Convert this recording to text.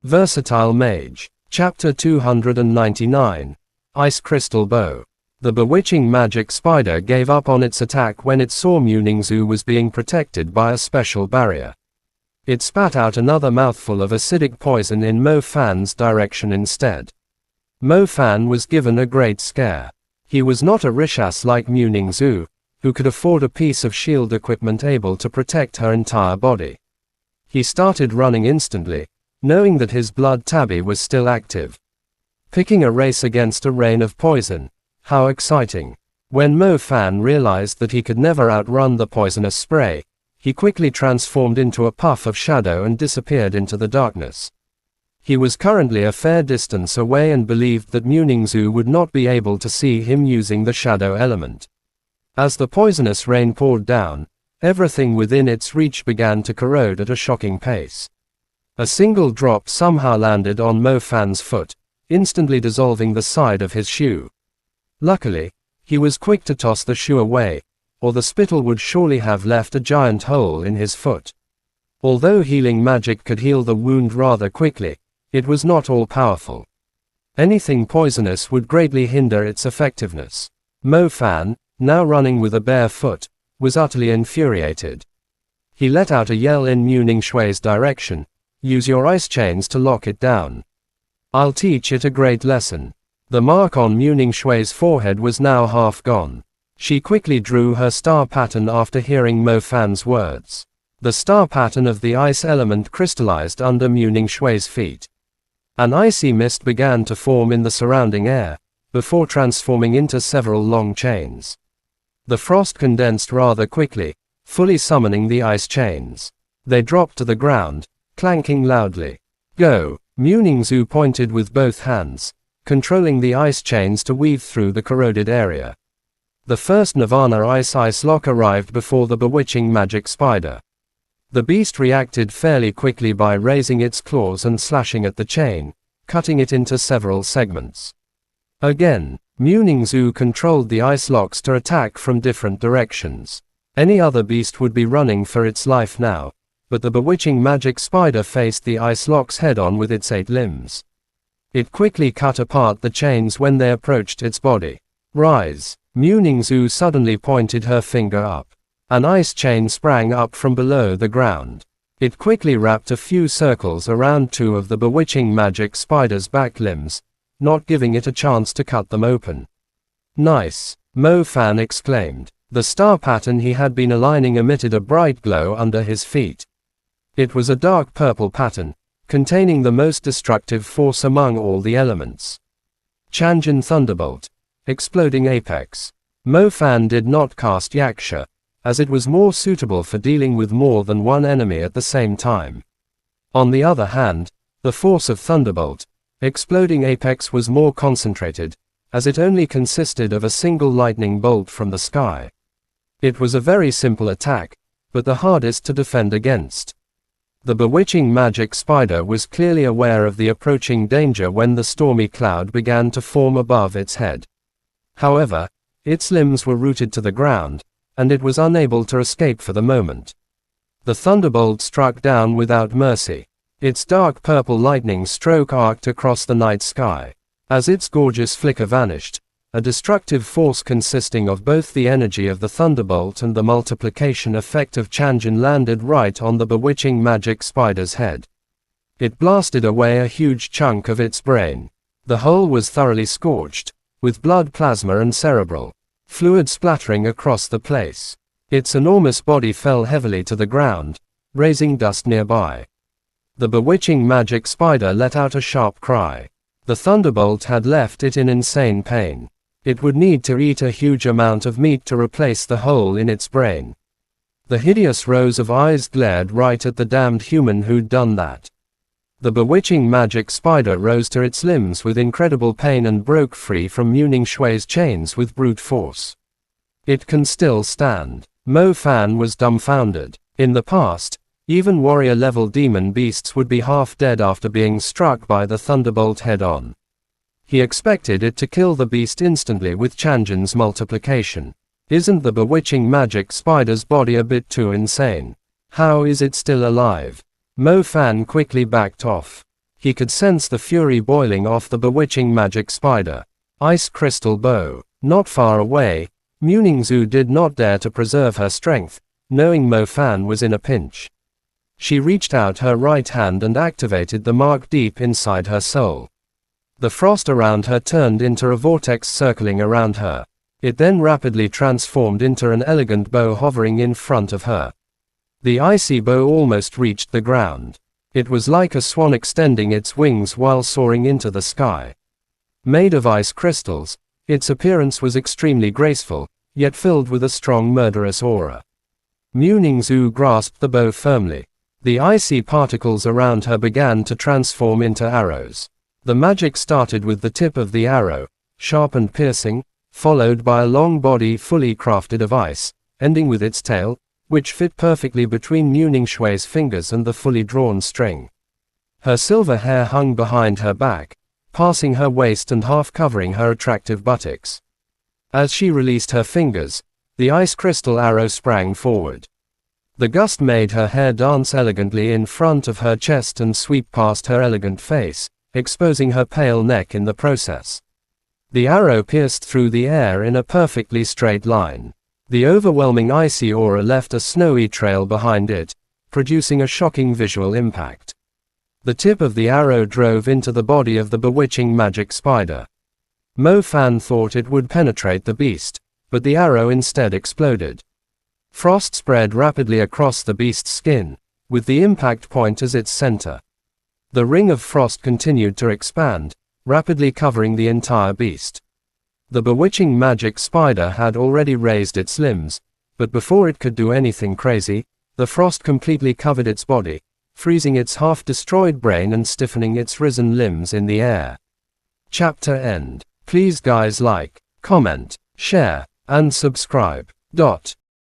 Versatile Mage. Chapter 299. Ice Crystal Bow. The bewitching magic spider gave up on its attack when it saw Muningzu was being protected by a special barrier. It spat out another mouthful of acidic poison in Mo Fan's direction instead. Mo Fan was given a great scare. He was not a Rishas like Muningzu, who could afford a piece of shield equipment able to protect her entire body. He started running instantly, knowing that his blood tabby was still active. Picking a race against a rain of poison. How exciting. When Mo Fan realized that he could never outrun the poisonous spray, he quickly transformed into a puff of shadow and disappeared into the darkness. He was currently a fair distance away and believed that Muningzu would not be able to see him using the shadow element. As the poisonous rain poured down, everything within its reach began to corrode at a shocking pace. A single drop somehow landed on Mo Fan's foot, instantly dissolving the side of his shoe. Luckily, he was quick to toss the shoe away, or the spittle would surely have left a giant hole in his foot. Although healing magic could heal the wound rather quickly, it was not all-powerful. Anything poisonous would greatly hinder its effectiveness. Mo Fan, now running with a bare foot, was utterly infuriated. He let out a yell in Muningzu's direction. Use your ice chains to lock it down. I'll teach it a great lesson. The mark on Muningzu's forehead was now half gone. She quickly drew her star pattern after hearing Mo Fan's words. The star pattern of the ice element crystallized under Muningzu's feet. An icy mist began to form in the surrounding air, before transforming into several long chains. The frost condensed rather quickly, fully summoning the ice chains. They dropped to the ground, clanking loudly. Go! Muningzu pointed with both hands, controlling the ice chains to weave through the corroded area. The first Nirvana ice lock arrived before the bewitching magic spider. The beast reacted fairly quickly by raising its claws and slashing at the chain, cutting it into several segments. Again, Muningzu controlled the ice locks to attack from different directions. Any other beast would be running for its life now, but the bewitching magic spider faced the ice locks head-on with its 8 limbs. It quickly cut apart the chains when they approached its body. Rise! Muningzu suddenly pointed her finger up. An ice chain sprang up from below the ground. It quickly wrapped a few circles around 2 of the bewitching magic spider's back limbs, not giving it a chance to cut them open. Nice! Mo Fan exclaimed. The star pattern he had been aligning emitted a bright glow under his feet. It was a dark purple pattern, containing the most destructive force among all the elements. Chanjin Thunderbolt. Exploding Apex. Mo Fan did not cast Yaksha, as it was more suitable for dealing with more than one enemy at the same time. On the other hand, the force of Thunderbolt, Exploding Apex was more concentrated, as it only consisted of a single lightning bolt from the sky. It was a very simple attack, but the hardest to defend against. The bewitching magic spider was clearly aware of the approaching danger when the stormy cloud began to form above its head. However, its limbs were rooted to the ground, and it was unable to escape for the moment. The thunderbolt struck down without mercy. Its dark purple lightning stroke arced across the night sky. As its gorgeous flicker vanished, a destructive force consisting of both the energy of the thunderbolt and the multiplication effect of Chanjin landed right on the bewitching magic spider's head. It blasted away a huge chunk of its brain. The whole was thoroughly scorched, with blood plasma and cerebral fluid splattering across the place. Its enormous body fell heavily to the ground, raising dust nearby. The bewitching magic spider let out a sharp cry. The thunderbolt had left it in insane pain. It would need to eat a huge amount of meat to replace the hole in its brain. The hideous rows of eyes glared right at the damned human who'd done that. The bewitching magic spider rose to its limbs with incredible pain and broke free from Muningzu's chains with brute force. It can still stand. Mo Fan was dumbfounded. In the past, even warrior-level demon beasts would be half dead after being struck by the thunderbolt head-on. He expected it to kill the beast instantly with Chanjin's multiplication. Isn't the bewitching magic spider's body a bit too insane? How is it still alive? Mo Fan quickly backed off. He could sense the fury boiling off the bewitching magic spider. Ice crystal bow. Not far away, Muningzu did not dare to preserve her strength, knowing Mo Fan was in a pinch. She reached out her right hand and activated the mark deep inside her soul. The frost around her turned into a vortex circling around her. It then rapidly transformed into an elegant bow hovering in front of her. The icy bow almost reached the ground. It was like a swan extending its wings while soaring into the sky. Made of ice crystals, its appearance was extremely graceful, yet filled with a strong murderous aura. Muningzu grasped the bow firmly. The icy particles around her began to transform into arrows. The magic started with the tip of the arrow, sharp and piercing, followed by a long body fully crafted of ice, ending with its tail, which fit perfectly between Muningshui's fingers and the fully drawn string. Her silver hair hung behind her back, passing her waist and half covering her attractive buttocks. As she released her fingers, the ice crystal arrow sprang forward. The gust made her hair dance elegantly in front of her chest and sweep past her elegant face, exposing her pale neck in the process. The arrow pierced through the air in a perfectly straight line. The overwhelming icy aura left a snowy trail behind it, producing a shocking visual impact. The tip of the arrow drove into the body of the bewitching magic spider. Mo Fan thought it would penetrate the beast, but the arrow instead exploded. Frost spread rapidly across the beast's skin, with the impact point as its center. The ring of frost continued to expand, rapidly covering the entire beast. The bewitching magic spider had already raised its limbs, but before it could do anything crazy, the frost completely covered its body, freezing its half-destroyed brain and stiffening its risen limbs in the air. Chapter end. Please guys like, comment, share, and subscribe.